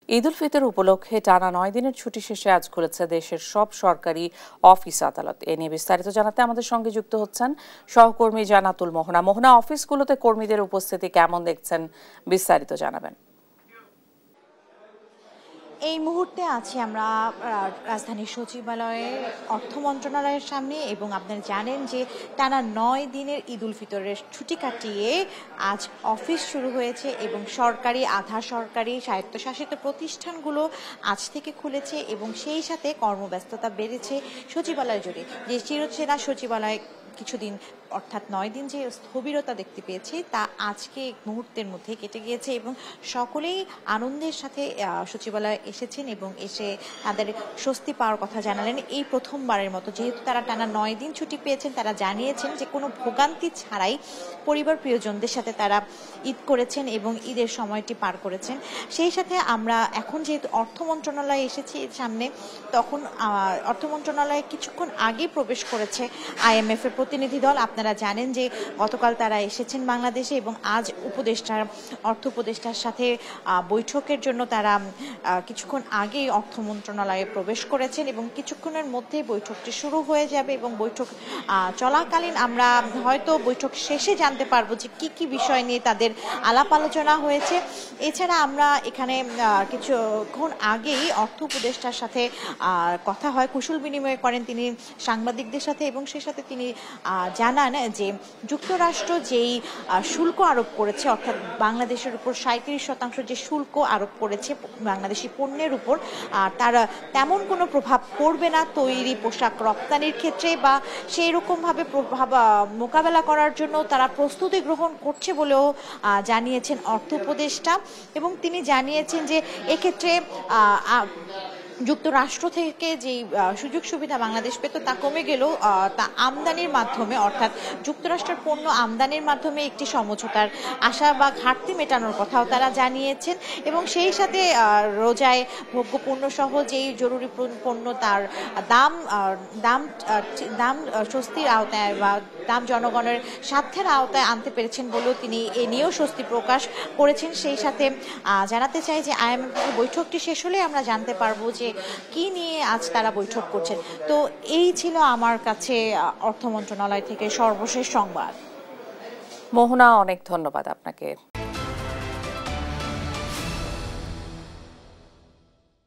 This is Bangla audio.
ঈদ উল ফিতর উপলক্ষে টানা ৯ দিনের ছুটি শেষে আজ খুলেছে দেশের সব সরকারি অফিস আদালত। এ নিয়ে বিস্তারিত জানাতে আমাদের সঙ্গে যুক্ত হচ্ছেন সহকর্মী জানাতুল মোহনা। মোহনা, অফিসগুলোতে কর্মীদের উপস্থিতি কেমন দেখছেন, বিস্তারিত জানাবেন। এই মুহূর্তে আছি আমরা রাজধানীর সচিবালয়ে অর্থ মন্ত্রণালয়ের সামনে, এবং আপনারা জানেন যে টানা ৯ দিনের ঈদ উল ফিতরের ছুটি কাটিয়ে আজ অফিস শুরু হয়েছে এবং সরকারি, আধা সরকারি, স্বায়ত্তশাসিত প্রতিষ্ঠানগুলো আজ থেকে খুলেছে এবং সেই সাথে কর্মব্যস্ততা বেড়েছে সচিবালয় জুড়ে। যে চিরচেনা সচিবালয় কিছুদিন অর্থাৎ ৯ দিন যে স্থবিরতা দেখতে পেয়েছি তা আজকে মুহূর্তের মধ্যে কেটে গিয়েছে এবং সকলেই আনন্দের সাথে সচিবালয়ে এসেছেন এবং এসে তাদের স্বস্তি পাওয়ার কথা জানালেন। এই প্রথমবারের মতো যেহেতু তারা টানা ৯ দিন ছুটি পেয়েছেন, তারা জানিয়েছেন যে কোনো ভোগান্তি ছাড়াই পরিবার প্রিয়জনদের সাথে তারা ঈদ করেছেন এবং ঈদের সময়টি পার করেছেন। সেই সাথে আমরা এখন যেহেতু অর্থ মন্ত্রণালয়ে এসেছি সামনে, তখন অর্থ মন্ত্রণালয়ে কিছুক্ষণ আগে প্রবেশ করেছে IMF এর প্রতিনিধি দল। আপনারা জানেন যে গতকাল তারা এসেছেন বাংলাদেশে এবং আজ অর্থ উপদেষ্টার সাথে বৈঠকের জন্য তারা কিছুক্ষণ আগেই অর্থ মন্ত্রণালয়ে প্রবেশ করেছেন এবং কিছুক্ষণের মধ্যে বৈঠকটি শুরু হয়ে যাবে এবং বৈঠক চলাকালীন আমরা হয়তো বৈঠক শেষে জানতে পারবো যে কি কি বিষয় নিয়ে তাদের আলাপ আলোচনা হয়েছে। এছাড়া আমরা এখানে কিছুক্ষণ আগেই অর্থ উপদেষ্টার সাথে কথা হয়, কুশল বিনিময় করেন তিনি সাংবাদিকদের সাথে এবং সে সাথে তিনি জানান যে যুক্তরাষ্ট্র যেই শুল্ক আরোপ করেছে, অর্থাৎ বাংলাদেশের উপর 37% যে শুল্ক আরোপ করেছে বাংলাদেশি পণ্যের উপর, তারা তেমন কোনো প্রভাব পড়বে না তৈরি পোশাক রপ্তানির ক্ষেত্রে, বা সেই রকমভাবে প্রভাব মোকাবেলা করার জন্য তারা প্রস্তুতি গ্রহণ করছে বলেও জানিয়েছেন অর্থ উপদেষ্টা। এবং তিনি জানিয়েছেন যে এক্ষেত্রে যুক্তরাষ্ট্র থেকে যেই সুযোগ সুবিধা বাংলাদেশ পেত তা কমে গেলেও তা আমদানির মাধ্যমে, অর্থাৎ যুক্তরাষ্ট্রের পণ্য আমদানির মাধ্যমে একটি সমঝোতার আশা বা ঘাটতি মেটানোর কথাও তারা জানিয়েছেন। এবং সেই সাথে রোজায় ভোগ্য পণ্য সহ যেই জরুরি পণ্য তার দাম দাম দাম স্বস্তির আওতায় বা দাম জনগণের স্বার্থের আওতায় আনতে পেরেছেন বলেও তিনি এ নিয়েও স্বস্তি প্রকাশ করেছেন। সেই সাথে জানাতে চাই যে IMF বৈঠকটি শেষ হলে আমরা জানতে পারবো যে কি নিয়ে আজ তারা বৈঠক করছেন। তো এই ছিল আমার কাছে অর্থ মন্ত্রণালয় থেকে সর্বশেষ সংবাদ। মোহনা, অনেক ধন্যবাদ আপনাকে।